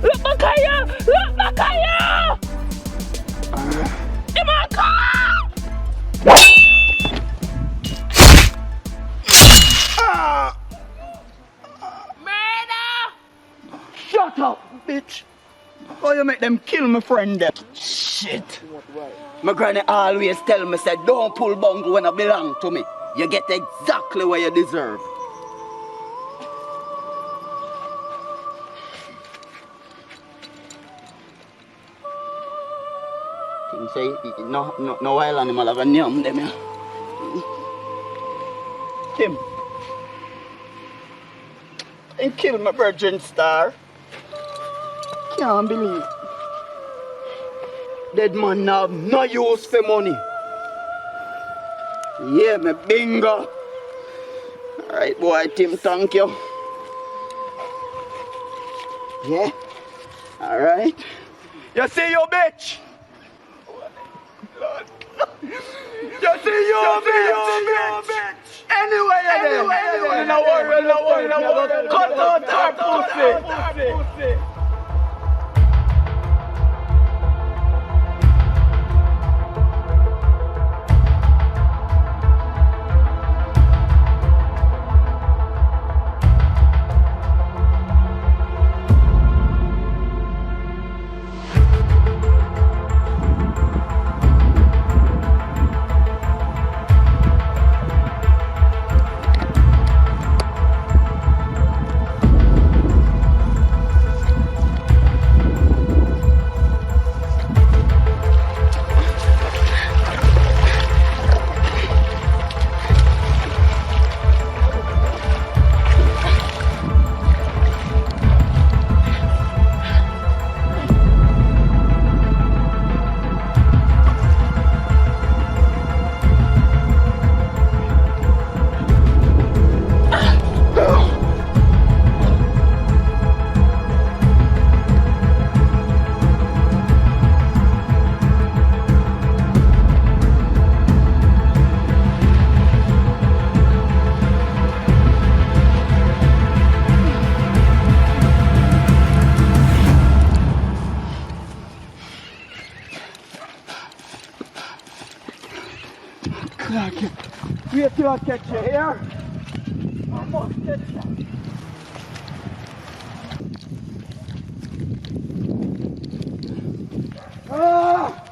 Look back at you! Look back at you! In my car! Murder! Shut up, bitch. Oh, you make them kill my friend there. Shit. My granny always tell me, say, don't pull bungle when I belong to me. You get exactly what you deserve. Thing say, no wild animal have a name them, yeah. Tim. He killed my virgin star. Can't believe. Dead man have no use for money. Yeah, me bingo. Alright, boy, Tim, thank you. Yeah? Alright. You see you, bitch? You see you, bitch? Anyway, no worry. Cut out our pussy. Wait till I catch you here. I must catch you. Ah!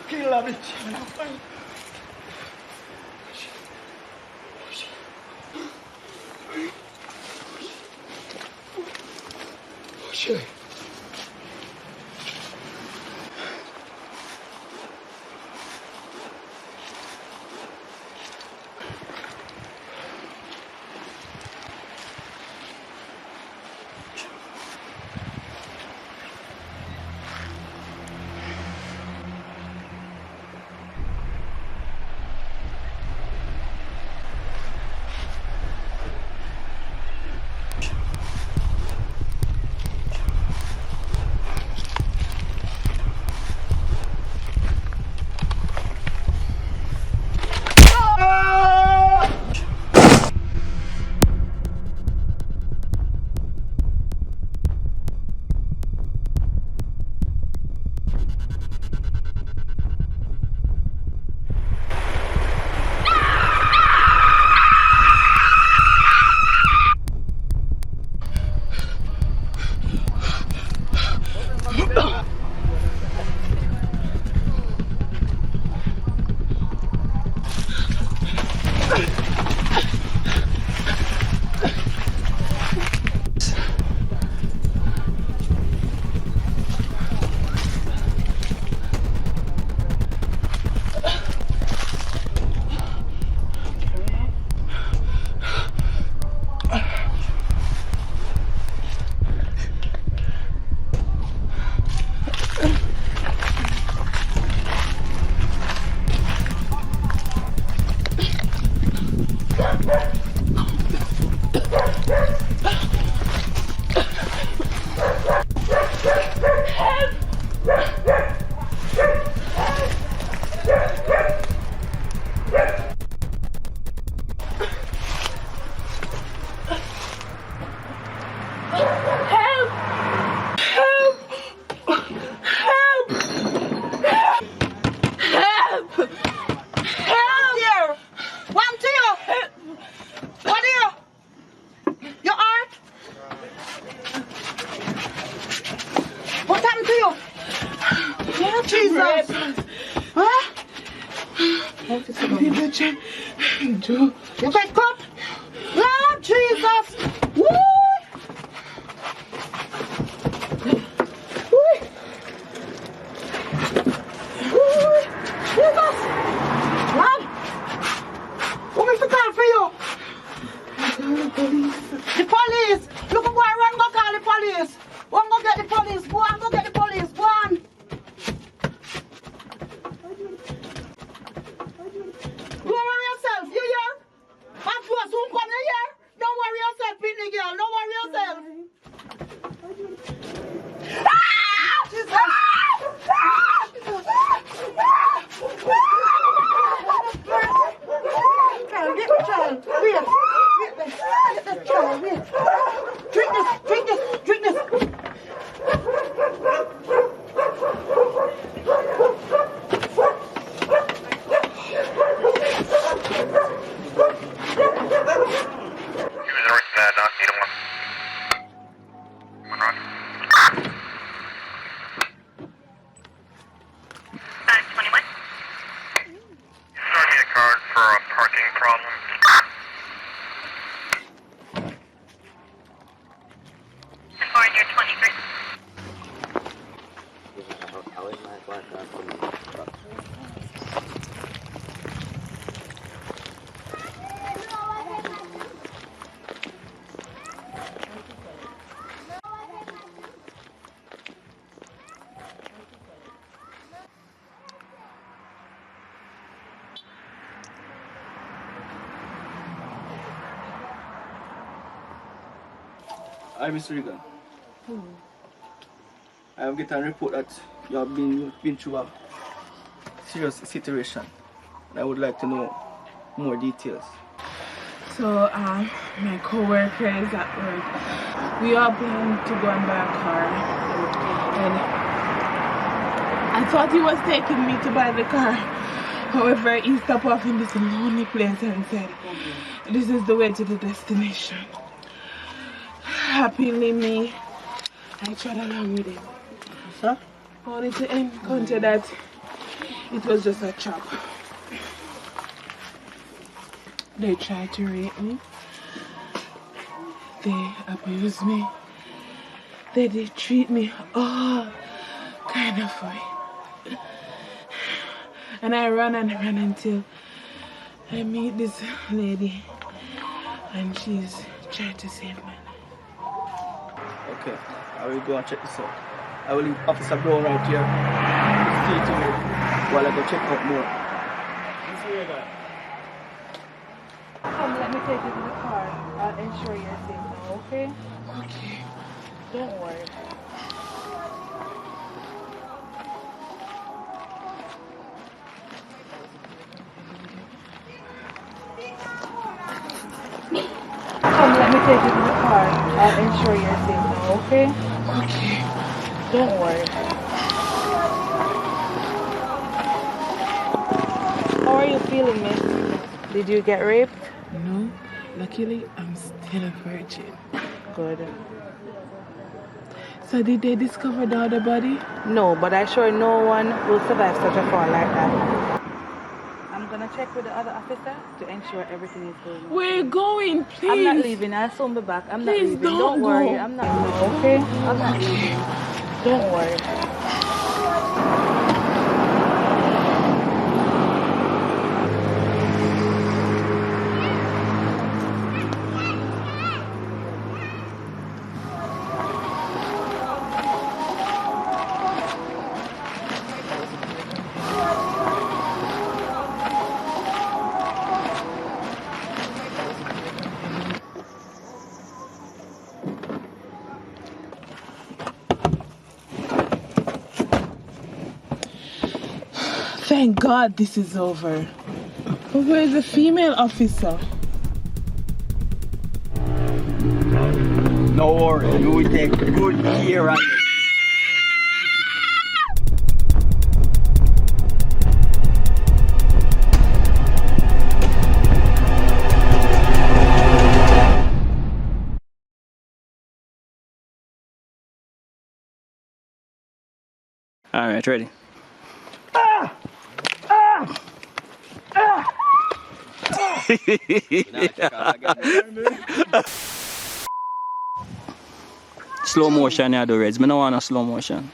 Kill a bitch. Shit. You get cut? Lord Jesus! Woo! Woo! Woo! Jesus! Lord! What is the call for you? The police! Look at boy, run go call the police! One go get the police! Go on, go get the police! Go on! Don't worry yourself, you hear? That's what soon come here. Don't worry yourself, Pitney girl. Don't worry yourself. Ah! Jesus! Child, get the child. Wait. Get the child. Wait. Drink this. Drink this. Drink this. Hi, Mr. Regan. I have get a report that you have been through a serious situation. I would like to know more details. So, my co-workers at work, we all planned to go and buy a car. And I thought he was taking me to buy the car. However, he stopped off in this lonely place and said, this is the way to the destination. Happily me, I trod along with him. Sir? Only to encounter that it was just a trap. They tried to rape me. They abused me. They did treat me all kind of way. And I ran until I meet this lady and she's trying to save my life. Okay, I will go and check this out. I will leave Officer Brown right here. Stay to me while I go check out more. Come, let me take you to the car. I'll ensure you're safe now, okay? Okay. Don't worry. Come, let me take you to the car. I'll ensure you're safe now, okay? Okay. Don't worry. How are you feeling, miss? Did you get raped? No. Luckily, I'm still a virgin. Good. So did they discover the other body? No, but I'm sure no one will survive such a fall like that. I'm gonna check with the other officer to ensure everything is going on. We're going, please. I'm not leaving. I'll soon be back. I'm not leaving. Don't worry. I'm not leaving, okay? I'm not leaving. Don't worry. Thank God this is over. But where's the female officer? No worry, we will take good care of you. Alright, ready? Slow motion, yeah, the Reds. Me no want a slow motion.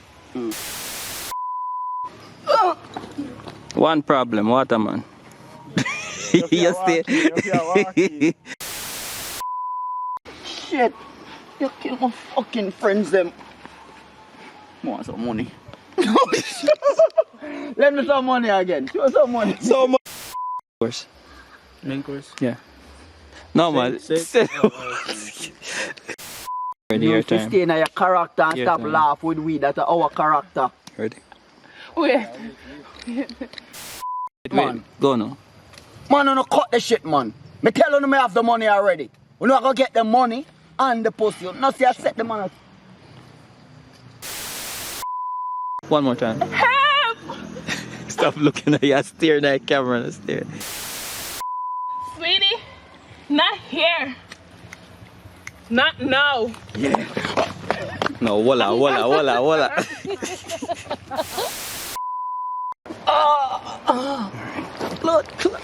One problem, water man. You stay. Shit, you kill my fucking friends them. Want some money? Let me some money again. Show some money. So much. Course. Main course? Yeah. No man. Ready, your time. Stay in your character and Your stop time. laugh with we. That's our character. Ready? Wait. Man. Go now. Man, no cut the shit, man. Me tell you, me have the money already. We not gonna get the money and the pussy. You not see I set the man up. One more time. Help! Stop looking at you. Stare at that camera and stare. Sweetie, not here. Not now. Yeah. No, voila. Blood clot.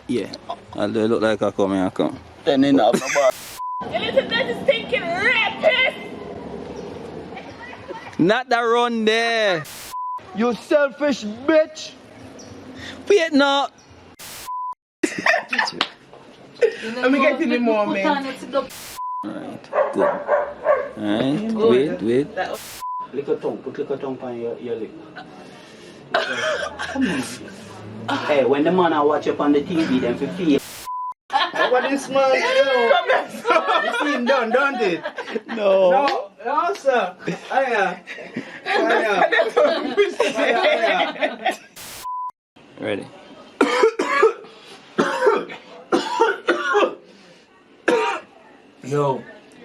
Yeah. I'll do it look like I come here, I come. Then enough, no bar. You listen to this stinking rapist! Not that run there. You selfish bitch. Wait, no. Let me get in the moment. Alright, good. Alright, wait. Lick a tongue, put lick a tongue on your lip. Come on. Hey, when the man I watch up on the TV, then for feel. What is man? You see him done, don't it? No. No, sir. Aya. Ready. Yo,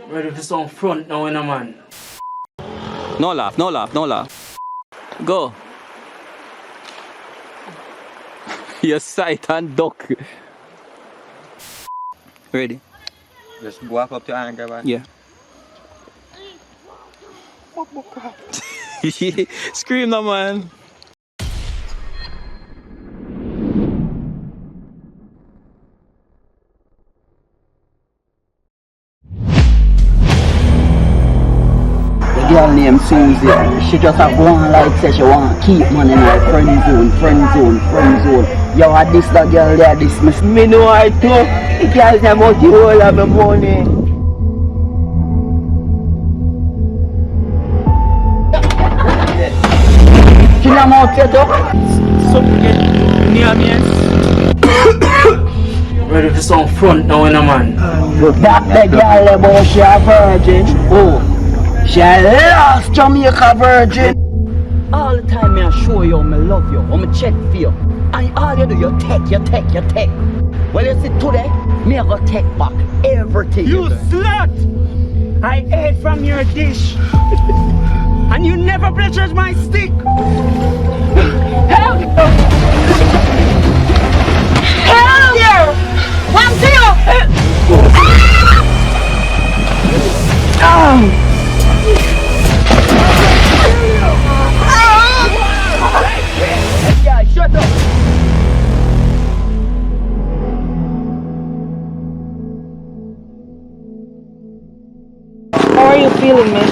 ready for some front now, man. No laugh, no laugh, no laugh. Go. Your sight and duck. Ready? Just walk up to her and grab her. Yeah. Scream now, man. The girl named Susie, she just a go on like say she want to keep money in her friend zone. Yo, I this the girl there, this me know I too. The girl them out the whole of my money. She them out there too. Something near me. Ready for some front now, man. That the girl about she a virgin. Oh. She a last Jamaica virgin. All the time I show you, I love you, I check for you. And all you do, you take. Well, you see today, me go take back everything. You slut! I ate from your dish. And you never pleasures my stick. Help! Help! Here! One, two! Yeah, shut up. How are you feeling, miss?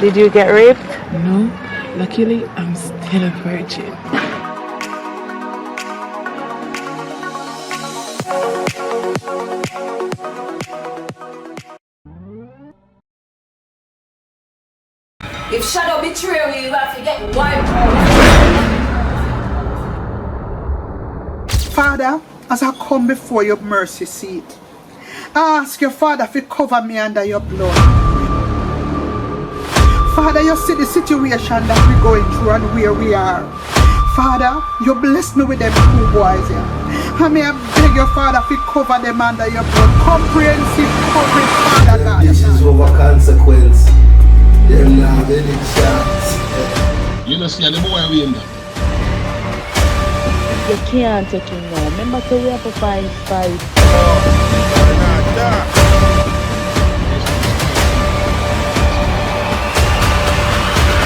Did you get raped? No, luckily I'm still a virgin. If shadow betray you, you have to get wiped out. Father, as I come before your mercy seat, I ask your Father to cover me under your blood. Father, you see the situation that we're going through and where we are. Father, you bless me with them two boys here. And may I beg your Father to cover them under your blood. Comprehensive coverage, Father God. This is over consequence. Them not have any chance. You know, see the boy we in there. You can't take him now. Remember to we have to fight.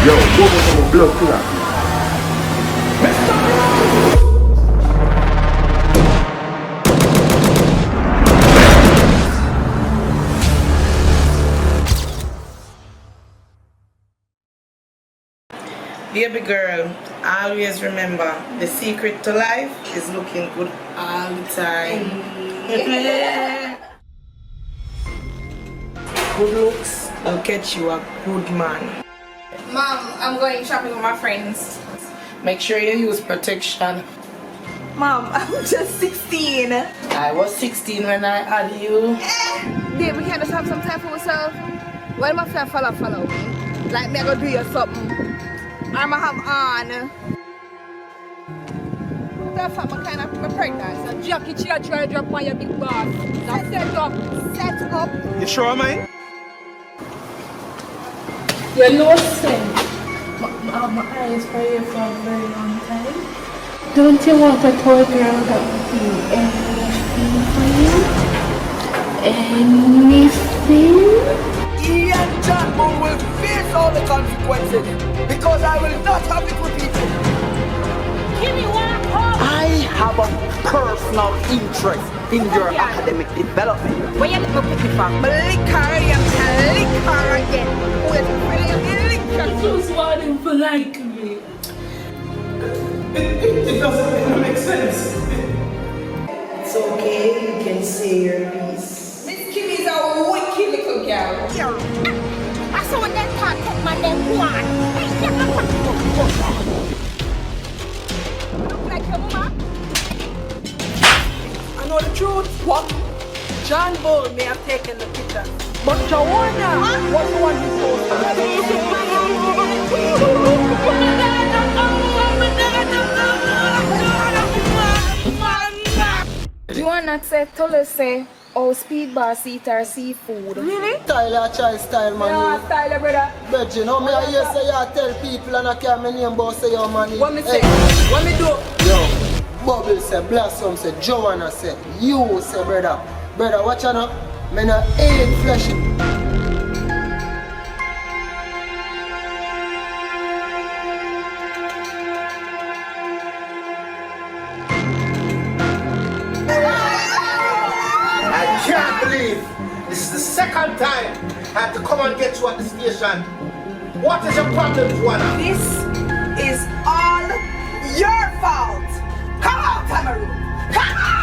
Yo, what was our blood clot? Baby girl, always remember the secret to life is looking good all the time. Good looks will catch you a good man. Mom, I'm going shopping with my friends. Make sure you use protection. Mom, I'm just 16. I was 16 when I had you. Babe, we can't just have some time for myself. Why am I follow me? Like me I go do you something. I'm gonna have on. The fuck my kind of pregnant. So Jackie Chia try to drop on your big boss. Now set up. You sure, man? You're no sense. My eyes for you for a very long time. Don't you want a toy girl that would do anything for you? Anything? Ian John will face all the consequences because I will not have it repeated. I have a personal interest in your academic development. Where you little picky from? Liquor again. Wait, really liquor. Just want him to like me. It doesn't make sense. It's okay, you can say your piece. Miss Kimmy's a wicked little girl. I saw when that part took my name one. Look like your mama. I know the truth. What? John Bull may have taken the picture. But Joanna was the one who posted it. Cant said, Tolu say, oh, speed boss eat our seafood. Really? Style, child style, man. Yeah, style, brother. But you know, me I hear say you tell people and I can't my name about say your money. What me say? What me do? Yo, Bubble say, Blossom say, Joanna say, you say, brother. Brother, watch out now. Me not eat flesh. I can't believe this is the second time I have to come and get you at the station. What is your problem, Joanna? This is all your fault. Come on, Tamaru. Come on!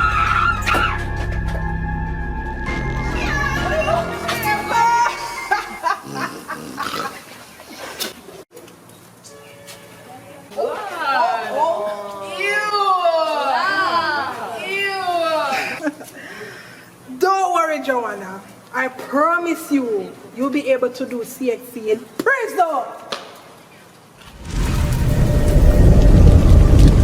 Don't worry, Joanna. I promise you, you'll be able to do CXC in prison.